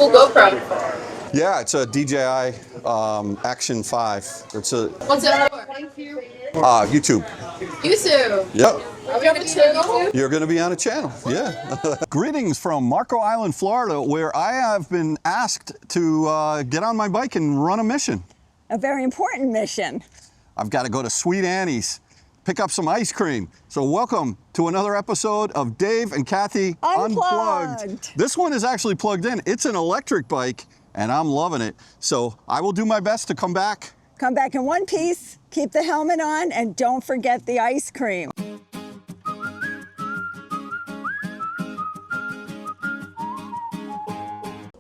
cool GoPro. Yeah, it's a DJI Action 5. It's a What's it for? YouTube. YouTube. Yep. Are we on the channel? You're going to be on a channel. Yeah. Greetings from Marco Island, Florida, where I have been asked to get on my bike and run a mission. A very important mission. I've got to go to Sweet Annie's, pick up some ice cream. So welcome to another episode of Dave and Kathy Unplugged. This one is actually plugged in. It's an electric bike, and I'm loving it. So I will do my best to come back. Come back in one piece, keep the helmet on, and don't forget the ice cream.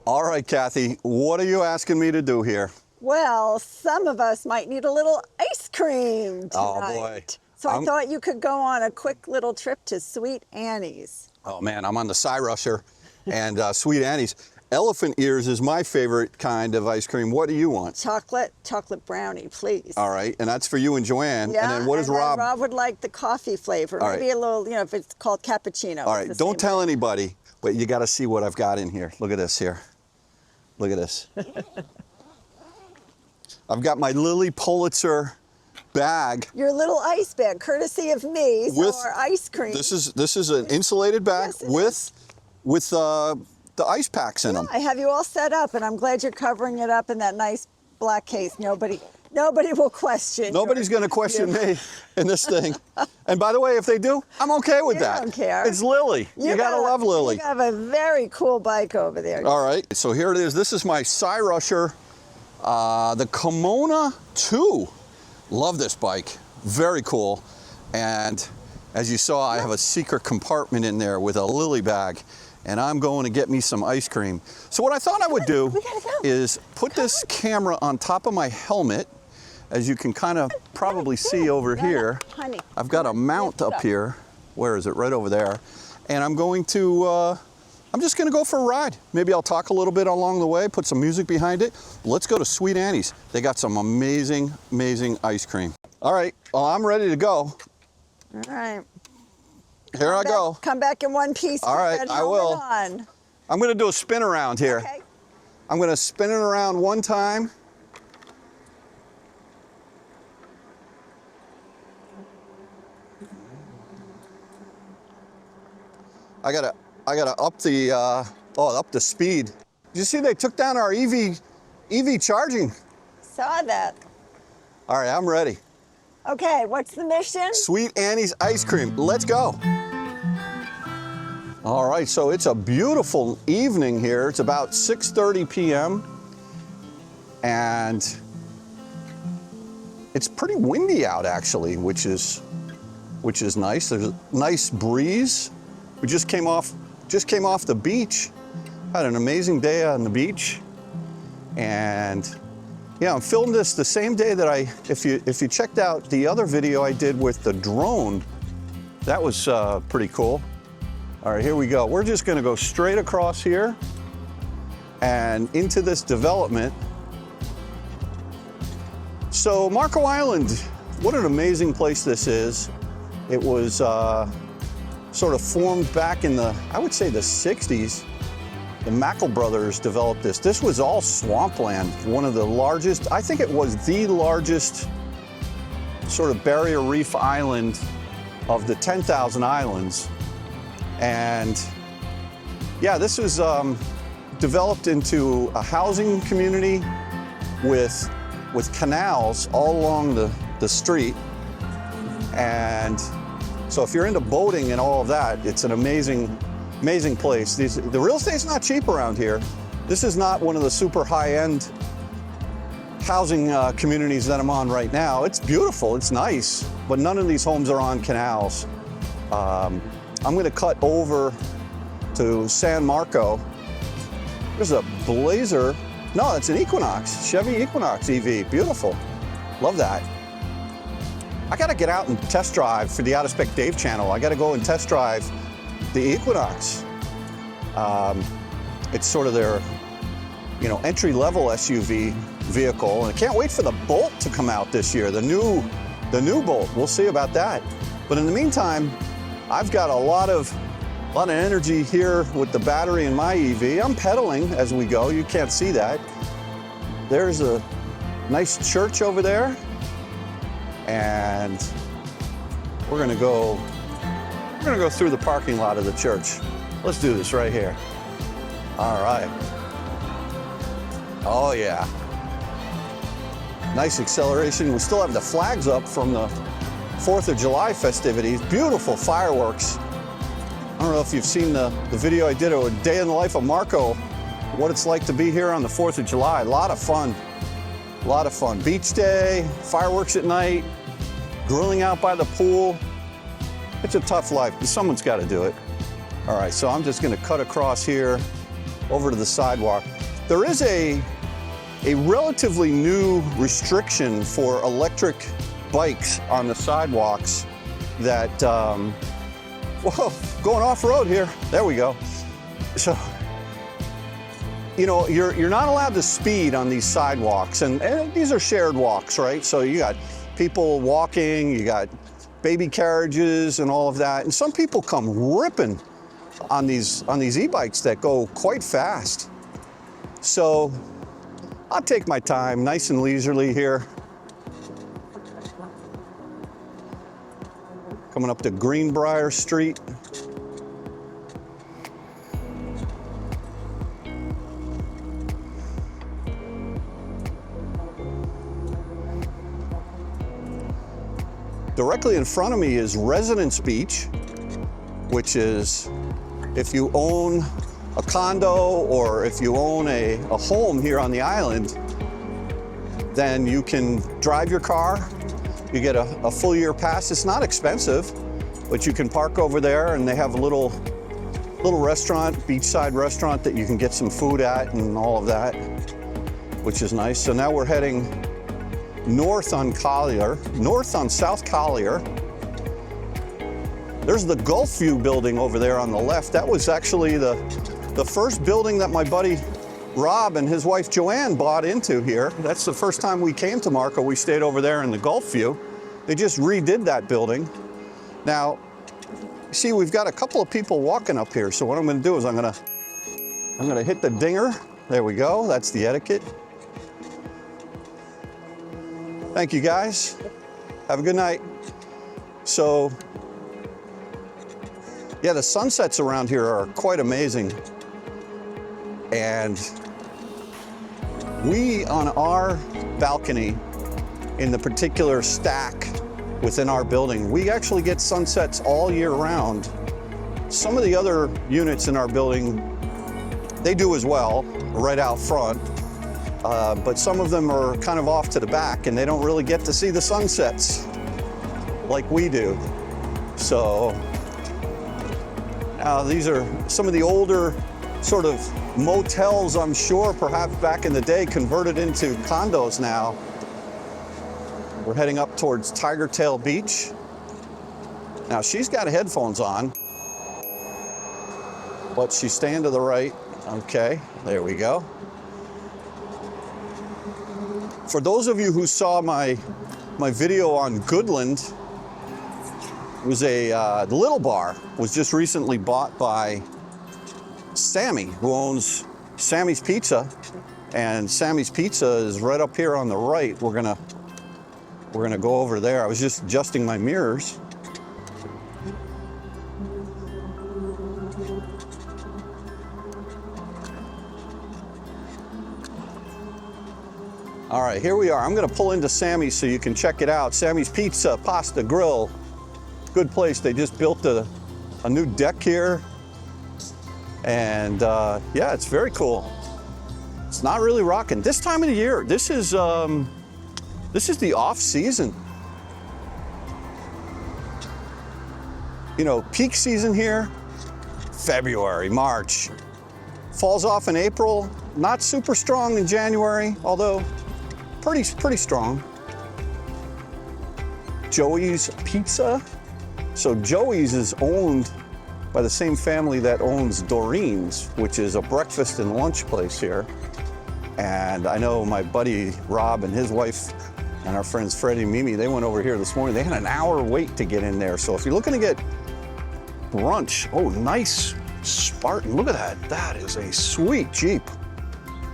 All right, Kathy, what are you asking me to do here? Well, some of us might need a little ice cream tonight. Oh, boy. So I thought you could go on a quick little trip to Sweet Annie's. Oh, man, I'm on the Rusher and Sweet Annie's. Elephant ears is my favorite kind of ice cream. What do you want? Chocolate brownie, please. All right, and that's for you and Joanne. Yeah, and then what does Rob? Rob would like the coffee flavor. All Maybe right. a little, if it's called cappuccino. All right, don't tell anybody, but you got to see what I've got in here. Look at this here. Look at this. I've got my Lily Pulitzer bag. Your little ice bag, courtesy of me, with our ice cream. This is an insulated bag with the ice packs in them. I have you all set up, and I'm glad you're covering it up in that nice black case. Nobody will question. Nobody's going to question me in this thing. And by the way, if they do, I'm okay with that. I don't care. It's Lily. You got to love Lily. You have a very cool bike over there. All right, so here it is. This is my Rusher, the Kimona 2. Love this bike. Very cool. And as you saw, I have a secret compartment in there with a Lily bag. And I'm going to get me some ice cream. So what I thought I would do is put this camera on top of my helmet. As you can kind of probably see over here, honey, I've got a mount up here. Where is it? Right over there. And I'm going to, I'm just going to go for a ride. Maybe I'll talk a little bit along the way, put some music behind it. Let's go to Sweet Annie's. They got some amazing, amazing ice cream. All right, well, I'm ready to go. All right. Here I go. Come back in one piece. All right, I will. On. I'm going to do a spin around here. Okay. I'm going to spin it around one time. I gotta up the up the speed. Did you see they took down our EV charging? Saw that. All right, I'm ready. Okay, what's the mission? Sweet Annie's ice cream. Let's go. All right, so it's a beautiful evening here. It's about 6:30 p.m. and it's pretty windy out actually, which is nice. There's a nice breeze. We just came off the beach. Had an amazing day on the beach, and yeah, I'm filming this the same day that if you checked out the other video I did with the drone, that was pretty cool. All right, here we go. We're just gonna go straight across here and into this development. So Marco Island, what an amazing place this is. It was sort of formed back in I would say the 60s. The Michelbob brothers developed this. This was all swampland, one of the largest, I think it was the largest sort of barrier reef island of the 10,000 islands. And yeah, this was developed into a housing community with canals all along the street. And so if you're into boating and all of that, it's an amazing place. The real estate's not cheap around here. This is not one of the super high-end housing communities that I'm on right now. It's beautiful, it's nice, but none of these homes are on canals. I'm gonna cut over to San Marco. There's a Blazer. No, it's an Equinox, Chevy Equinox EV, beautiful. Love that. I gotta get out and test drive for the Out of Spec Dave channel. I gotta go and test drive the Equinox. It's sort of their, entry-level SUV vehicle, and I can't wait for the Bolt to come out this year. The new Bolt. We'll see about that. But in the meantime, I've got a lot of A lot of energy here with the battery in my EV. I'm pedaling as we go. You can't see that. There's a nice church over there. And we're gonna go through the parking lot of the church. Let's do this right here. All right. Oh yeah. Nice acceleration. We still have the flags up from the 4th of July festivities. Beautiful fireworks. I don't know if you've seen the video I did of a day in the life of Marco, what it's like to be here on the 4th of July. A lot of fun. A lot of fun. Beach day, fireworks at night, grilling out by the pool. It's a tough life, but someone's got to do it. All right, so I'm just going to cut across here over to the sidewalk. There is a relatively new restriction for electric bikes on the sidewalks that, whoa, going off-road here. There we go. So, you know, you're not allowed to speed on these sidewalks, and these are shared walks, right? So you got people walking, you got baby carriages and all of that, and some people come ripping on these e-bikes that go quite fast. So I'll take my time, nice and leisurely here. Coming up to Greenbrier Street. Directly in front of me is Residence Beach, which is if you own a condo or if you own a home here on the island, then you can drive your car. You get a full year pass. It's not expensive, but you can park over there, and they have a little restaurant, beachside restaurant that you can get some food at and all of that, which is nice. So now we're heading north on South Collier. There's the Gulfview building over there on the left. That was actually the first building that my buddy Rob and his wife Joanne bought into here. That's the first time we came to Marco. We stayed over there in the Gulfview. They just redid that building. Now, see, we've got a couple of people walking up here. So what I'm gonna do is I'm gonna hit the dinger. There we go, that's the etiquette. Thank you guys. Have a good night. So, yeah, the sunsets around here are quite amazing. And we, on our balcony, in the particular stack within our building, we actually get sunsets all year round. Some of the other units in our building, they do as well, right out front. But some of them are kind of off to the back, and they don't really get to see the sunsets like we do. So, these are some of the older sort of motels, I'm sure, perhaps back in the day, converted into condos now. We're heading up towards Tiger Tail Beach. Now, she's got headphones on, but she's staying to the right. Okay, there we go. For those of you who saw my video on Goodland, it was the Little Bar was just recently bought by Sami, who owns Sami's Pizza, and Sami's Pizza is right up here on the right. We're gonna go over there. I was just adjusting my mirrors. All right, here we are. I'm gonna pull into Sami's so you can check it out. Sami's Pizza, Pasta Grill, good place. They just built a new deck here. And yeah, it's very cool. It's not really rocking. This time of the year, this is the off season. You know, peak season here, February, March. Falls off in April, not super strong in January, although pretty strong. Joey's Pizza. So Joey's is owned by the same family that owns Doreen's, which is a breakfast and lunch place here. And I know my buddy Rob and his wife and our friends Freddie and Mimi, they went over here this morning. They had an hour wait to get in there. So if you're looking to get brunch. Oh, nice Spartan. Look at that. That is a sweet Jeep.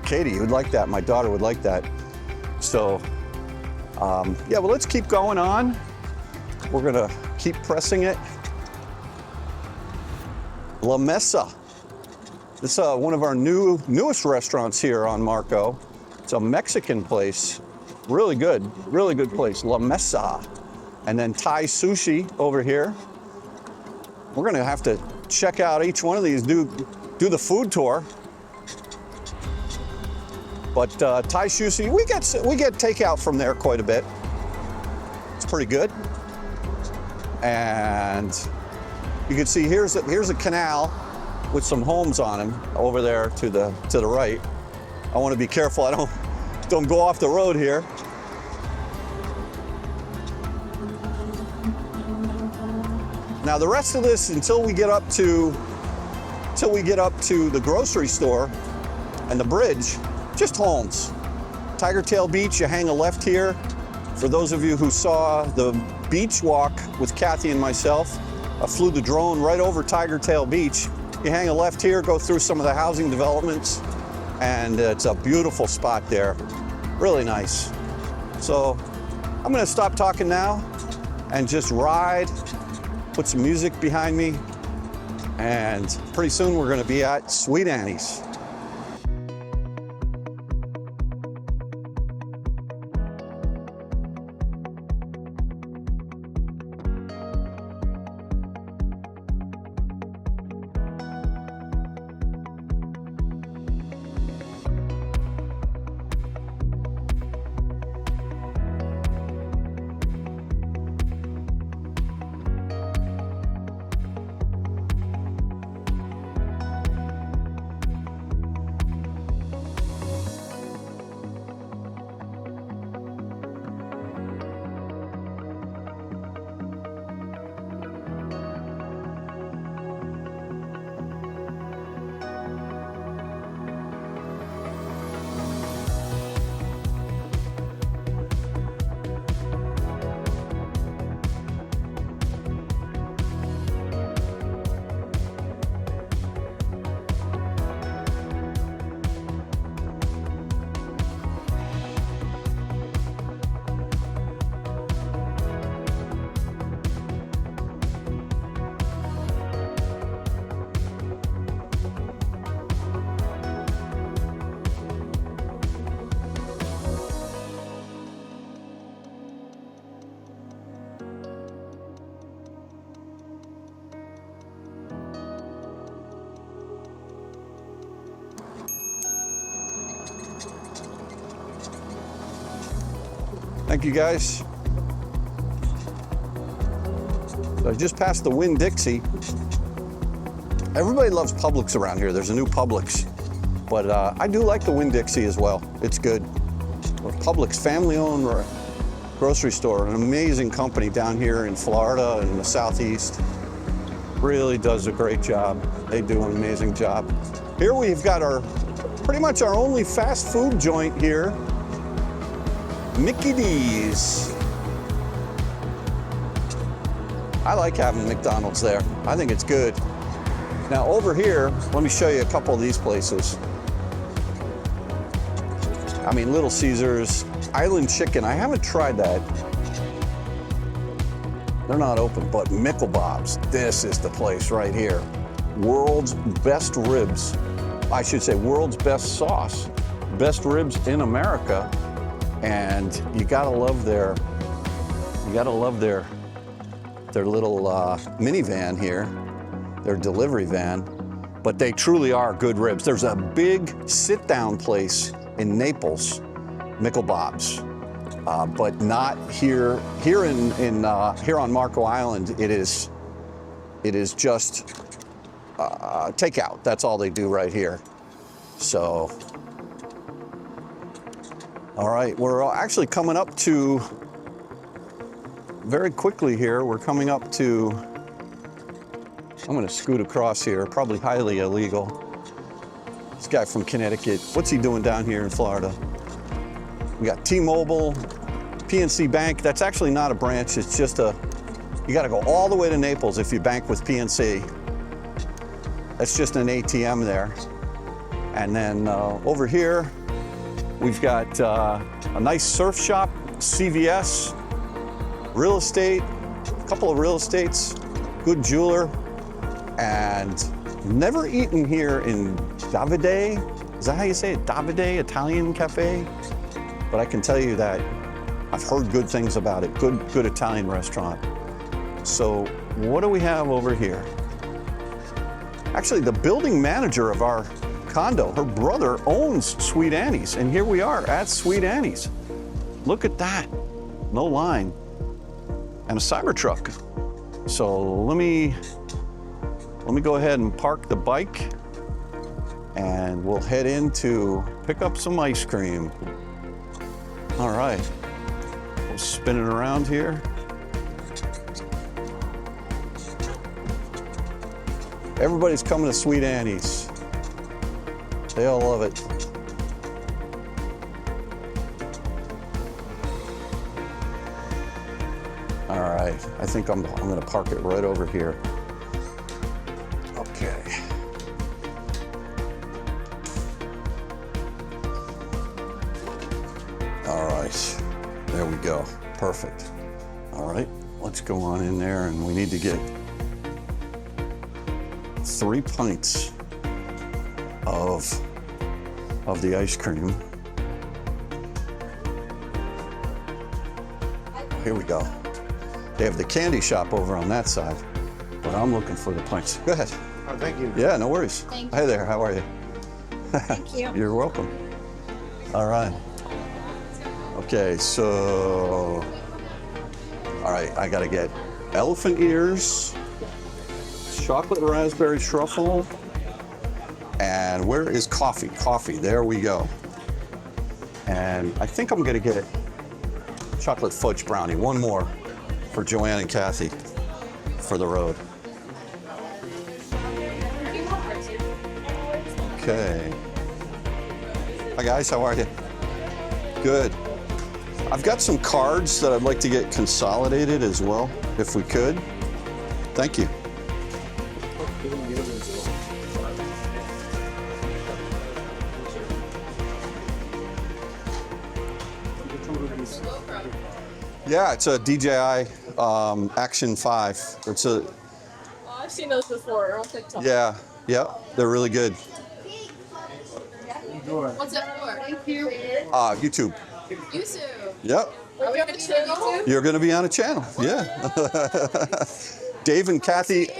Katie, you would like that. My daughter would like that. So, yeah, well, let's keep going on. We're gonna keep pressing it. La Mesa. This is one of our newest restaurants here on Marco. It's a Mexican place. Really good place. La Mesa. And then Thai sushi over here. We're gonna have to check out each one of these, do the food tour. But Thai sushi, we get takeout from there quite a bit. It's pretty good. And you can see here's a canal with some homes on them over there to the right. I want to be careful I don't go off the road here. Now the rest of this, until we get up to the grocery store and the bridge, just homes. Tiger Tail Beach, you hang a left here. For those of you who saw the beach walk with Kathy and myself, I flew the drone right over Tiger Tail Beach. You hang a left here, go through some of the housing developments, and it's a beautiful spot there. Really nice. So I'm gonna stop talking now and just ride, put some music behind me, and pretty soon we're gonna be at Sweet Annie's. Thank you, guys. So I just passed the Winn-Dixie. Everybody loves Publix around here. There's a new Publix. But I do like the Winn-Dixie as well. It's good. Publix, family-owned grocery store, an amazing company down here in Florida and the Southeast. Really does a great job. They do an amazing job. Here we've got pretty much our only fast food joint here. Mickey D's. I like having McDonald's there. I think it's good. Now over here, let me show you a couple of these places. I mean, Little Caesars, Island Chicken. I haven't tried that. They're not open, but Michelbob's, this is the place right here. World's best ribs. I should say world's best sauce. Best ribs in America. And you gotta love their little minivan here, their delivery van, but they truly are good ribs. There's a big sit-down place in Naples, Michelbob's, but not here. Here on Marco Island, it is just takeout. That's all they do right here. So. All right, we're actually coming up to, very quickly here, we're coming up to, I'm gonna scoot across here, probably highly illegal. This guy from Connecticut, what's he doing down here in Florida? We got T-Mobile, PNC Bank, that's actually not a branch, it's just a You got to go all the way to Naples if you bank with PNC. That's just an ATM there. And then over here, we've got a nice surf shop, CVS, real estate, a couple of real estates, good jeweler, and never eaten here in Davide. Is that how you say it? Davide Italian Cafe? But I can tell you that I've heard good things about it. Good Italian restaurant. So what do we have over here? Actually, the building manager of our condo, her brother owns Sweet Annie's, and here we are at Sweet Annie's. Look at that, no line, and a Cybertruck. So let me go ahead and park the bike, and we'll head in to pick up some ice cream. All right, we'll spin it around here. Everybody's coming to Sweet Annie's. They all love it. All right, I think I'm gonna park it right over here. Okay. All right, there we go, perfect. All right, let's go on in there, and we need to get 3 pints of the ice cream. Here we go. They have the candy shop over on that side, but I'm looking for the pints. Go ahead. Oh, thank you. Yeah, no worries. Thank Hi there, how are you? Thank you. You're welcome. All right. Okay, so, all right, I gotta get elephant ears, chocolate raspberry truffle, and where is coffee? Coffee, there we go. And I think I'm gonna get chocolate fudge brownie, one more for Joanne and Kathy for the road. Okay. Hi guys, how are you? Good. I've got some cards that I'd like to get consolidated as well, if we could. Thank you. Yeah, it's a DJI Action 5. It's a, Oh, I've seen those before on TikTok. yeah, they're really good. What's it for? Thank you. YouTube. Yusu. Yep. Are we on a channel? You're going to be on a channel. Yeah. Dave and Kathy.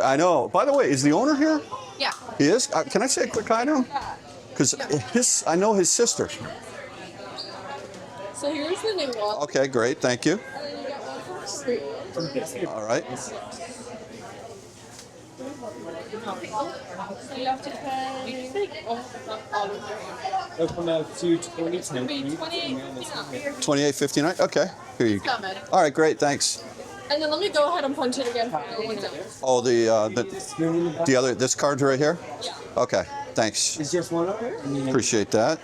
I know. By the way, is the owner here? Yeah. He is? Can I say a quick hi to him? Because I know his sister. So here's the new one. Okay, great. Thank you. And then you got one for free. All right. So you have to pay. All of them. It'll come out to It'll be 28. $28.59. Okay. Here you go. Coming. All right, great. Thanks. And then let me go ahead and punch it again for you. Oh, the other, this card's right here? Yeah. Okay. Thanks. It's just one up there? Appreciate that.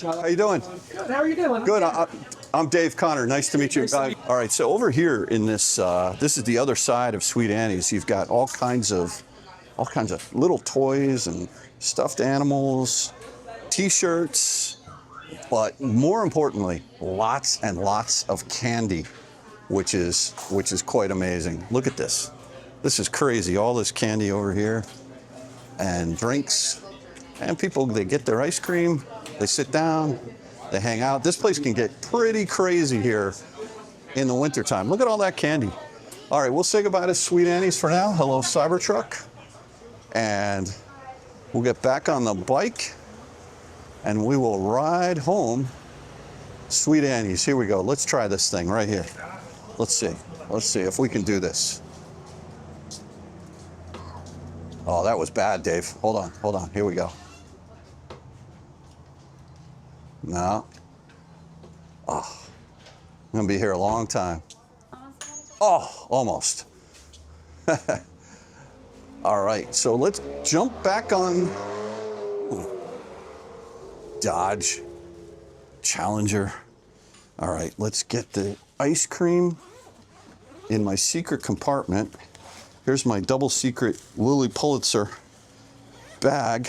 How you doing? Good. How are you doing? Good. I'm Dave Connor. Nice to meet you. All right. So over here in this, this is the other side of Sweet Annie's. You've got all kinds of little toys and stuffed animals, T-shirts, but more importantly, lots and lots of candy, which is quite amazing. Look at this. This is crazy. All this candy over here, and drinks. And people, they get their ice cream, they sit down, they hang out. This place can get pretty crazy here in the wintertime. Look at all that candy. All right, we'll say goodbye to Sweet Annie's for now. Hello, Cybertruck. And we'll get back on the bike and we will ride home. Sweet Annie's, here we go. Let's try this thing right here. Let's see if we can do this. Oh, that was bad, Dave. Hold on, here we go. No. Oh, I'm gonna be here a long time. Oh, almost. All right, so let's jump back on Dodge Challenger All right, let's get the ice cream in my secret compartment. Here's my double secret Lily Pulitzer bag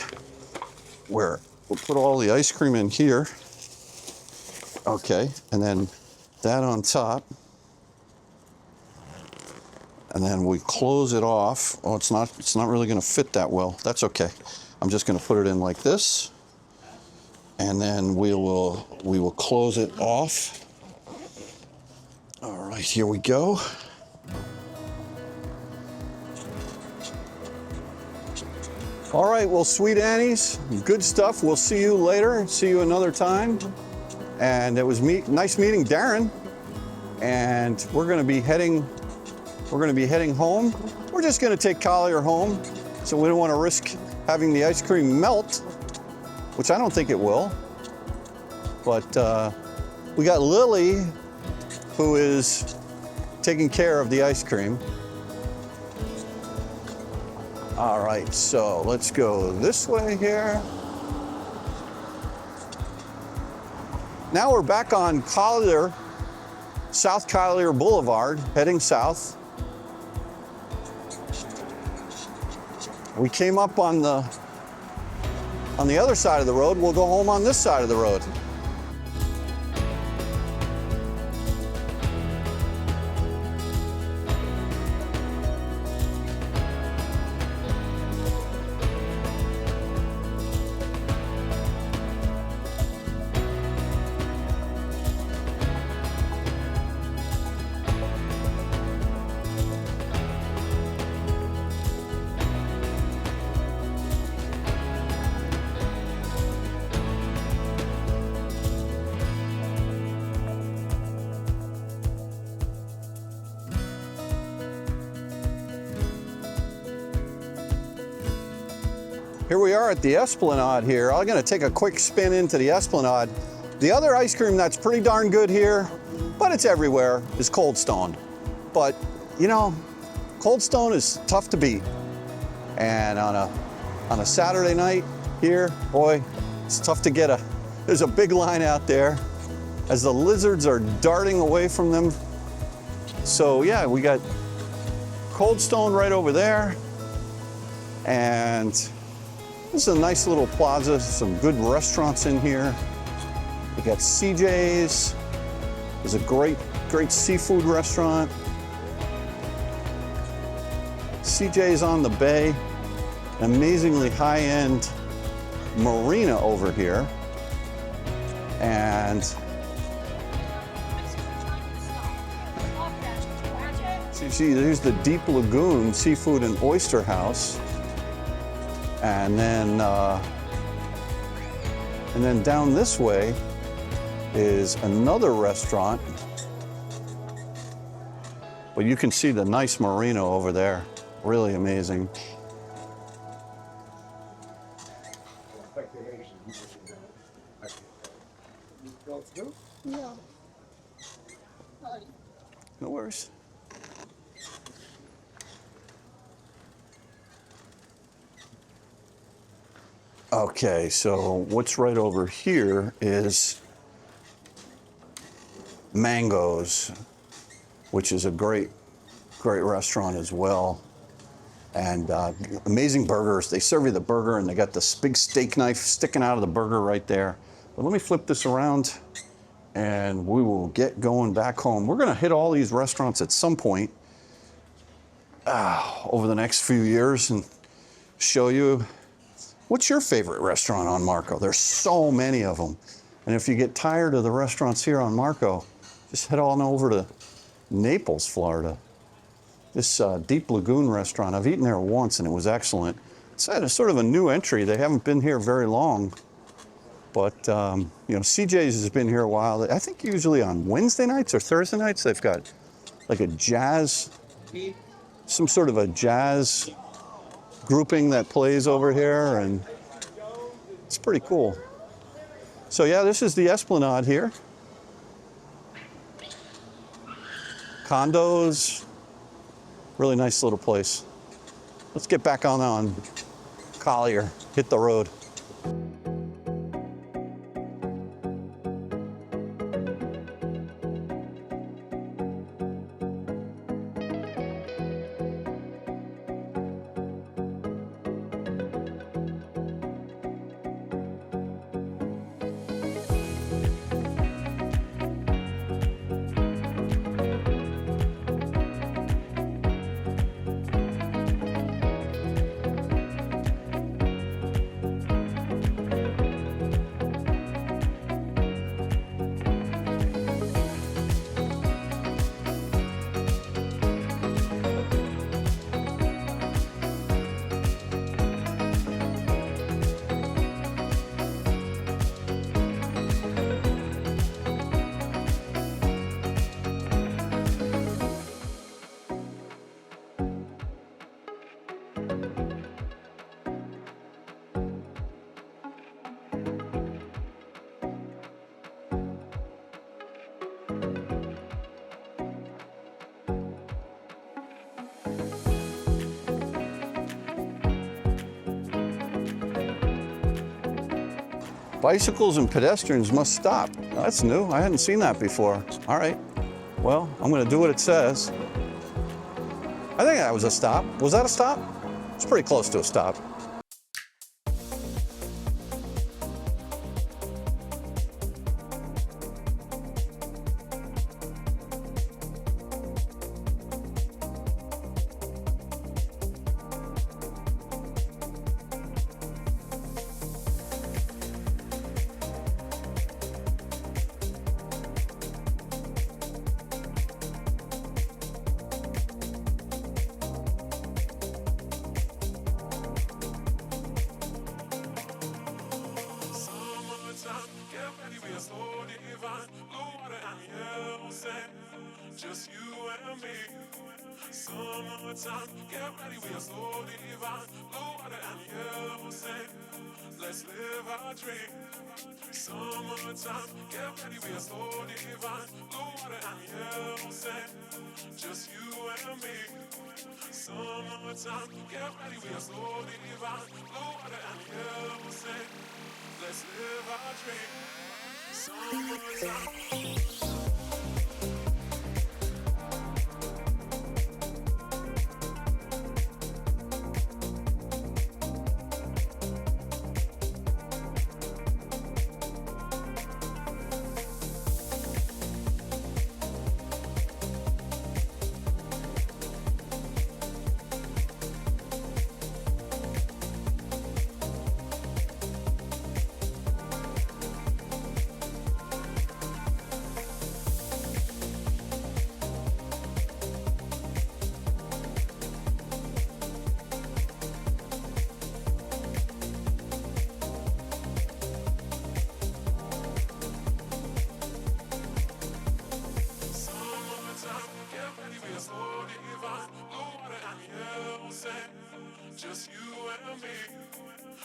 where we'll put all the ice cream in here. Okay, and then that on top. And then we close it off. Oh, it's not really gonna fit that well. That's okay. I'm just gonna put it in like this. And then we will close it off. All right, here we go. All right, well, Sweet Annie's, good stuff. We'll see you later. See you another time. And it was nice meeting Darren. And we're gonna be heading home. We're just gonna take Collier home, so we don't want to risk having the ice cream melt, which I don't think it will. But we got Lily, who is taking care of the ice cream. All right, so let's go this way here. Now we're back on Collier, South Collier Boulevard, heading south. We came up on the other side of the road. We'll go home on this side of the road. Here we are at the Esplanade here. I'm gonna take a quick spin into the Esplanade. The other ice cream that's pretty darn good here, but it's everywhere, is Cold Stone. But, you know, Cold Stone is tough to beat. And on a Saturday night here, boy, it's tough to get there's a big line out there as the lizards are darting away from them. So yeah, we got Cold Stone right over there. And this is a nice little plaza, some good restaurants in here. We got CJ's. There's a great seafood restaurant. CJ's on the bay. Amazingly high-end marina over here. And see, there's the Deep Lagoon Seafood and Oyster House. And then down this way is another restaurant. But you can see the nice marina over there. Really amazing. No. No worries. Okay, so what's right over here is Mango's, which is a great restaurant as well. And amazing burgers. They serve you the burger and they got this big steak knife sticking out of the burger right there. But let me flip this around and we will get going back home. We're gonna hit all these restaurants at some point over the next few years and show you. What's your favorite restaurant on Marco? There's so many of them. And if you get tired of the restaurants here on Marco, just head on over to Naples, Florida. This Deep Lagoon restaurant, I've eaten there once and it was excellent. It's sort of a new entry. They haven't been here very long. But, you know, CJ's has been here a while. I think usually on Wednesday nights or Thursday nights, they've got like a jazz, some sort of a jazz grouping that plays over here, and it's pretty cool. So yeah, this is the Esplanade here. Condos, really nice little place. Let's get back on Collier, hit the road. Bicycles and pedestrians must stop. That's new. I hadn't seen that before. All right. Well, I'm going to do what it says. I think that was a stop. Was that a stop? It's pretty close to a stop. Just you and me. Summertime, get ready, we are so divine. Blue water and yellow sand. Let's live our dream. Summertime, get ready, we are so divine. Blue water and yellow sand. Just you and me. Summertime, get ready, we are so divine. Blue water and yellow sand. Let's live our dream. Summertime. Just you and me.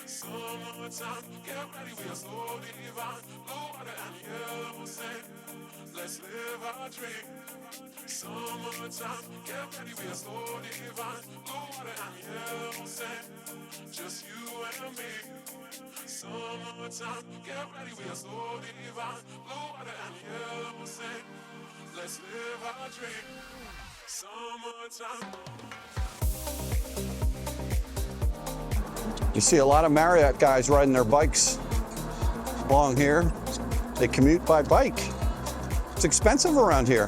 Summertime, get ready, we are so divine. Blue water and yellow sand. Let's live our dream. Summertime, get ready, we are so divine. Blue water and yellow sand. Just you and me. Summertime, get ready, we are so divine. Blue water and yellow sand. Let's live our dream. Summertime. You see a lot of Marriott guys riding their bikes along here. They commute by bike. It's expensive around here.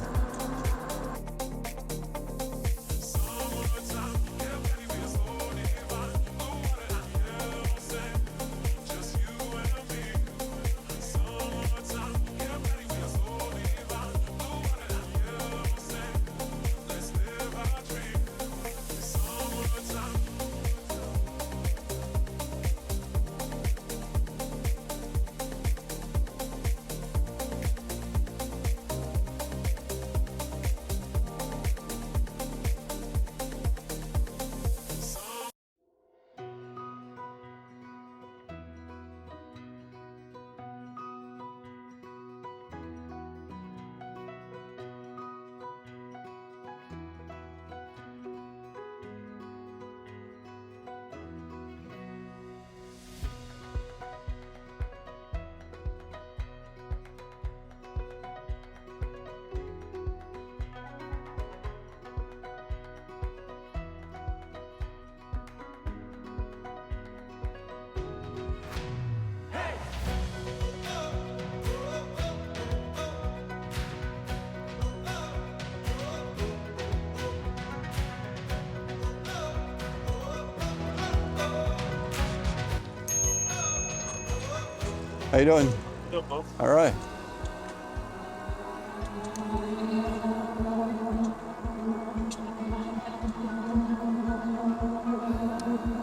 How you doing? Good, Bob. All right.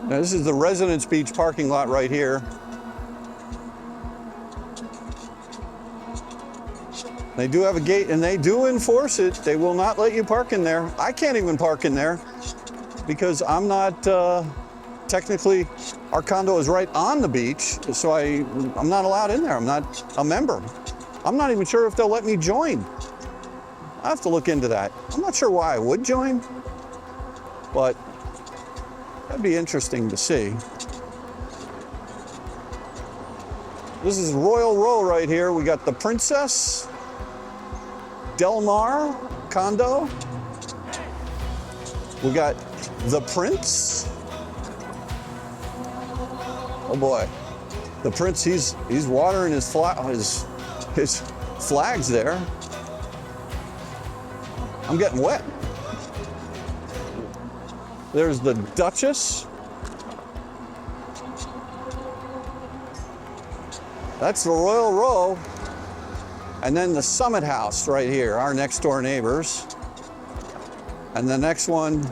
Now this is the Residence Beach parking lot right here. They do have a gate and they do enforce it. They will not let you park in there. I can't even park in there because I'm not technically, our condo is right on the beach, so I'm not allowed in there. I'm not a member. I'm not even sure if they'll let me join. I have to look into that. I'm not sure why I would join, but that'd be interesting to see. This is Royal Row right here. We got the Princess, Del Mar condo. We got the Prince. Oh boy, the Prince. He's watering his flags there. I'm getting wet. There's the Duchess. That's the Royal Row. And then the Summit House right here, our next door neighbors. And the next one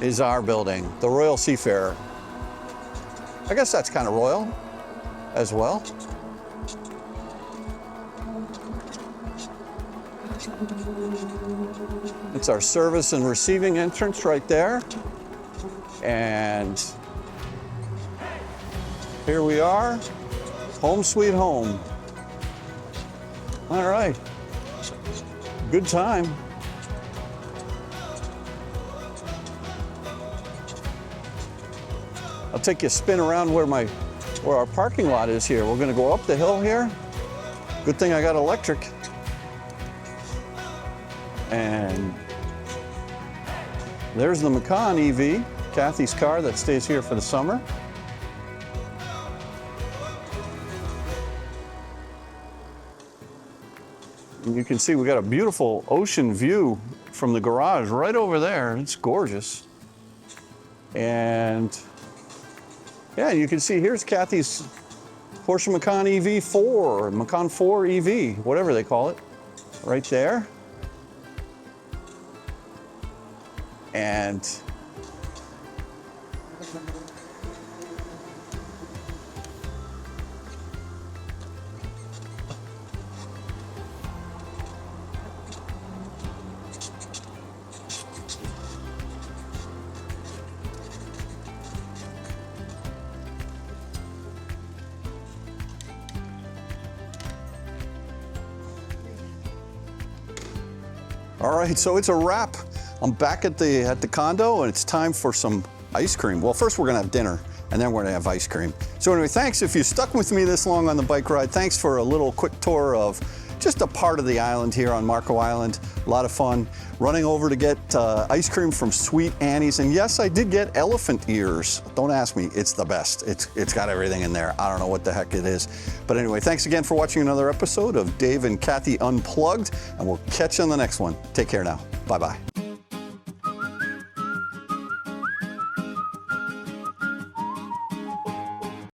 is our building, the Royal Seafarer. I guess that's kind of royal as well. It's our service and receiving entrance right there. And here we are, home sweet home. All right, good time. I'll take you a spin around where our parking lot is here. We're gonna go up the hill here. Good thing I got electric. And there's the Macan EV, Kathy's car that stays here for the summer. And you can see we got a beautiful ocean view from the garage right over there. It's gorgeous. And yeah, you can see here's Kathy's Porsche Macan EV4, or Macan 4 EV, whatever they call it, right there. And all right, so it's a wrap. I'm back at the condo, and it's time for some ice cream. Well, first we're gonna have dinner, and then we're gonna have ice cream. So anyway, thanks if you stuck with me this long on the bike ride. Thanks for a little quick tour of just a part of the island here on Marco Island. A lot of fun. Running over to get ice cream from Sweet Annie's, and yes, I did get elephant ears. Don't ask me, it's the best. It's got everything in there. I don't know what the heck it is. But anyway, thanks again for watching another episode of Dave and Kathy Unplugged, and we'll catch you on the next one. Take care now. Bye-bye.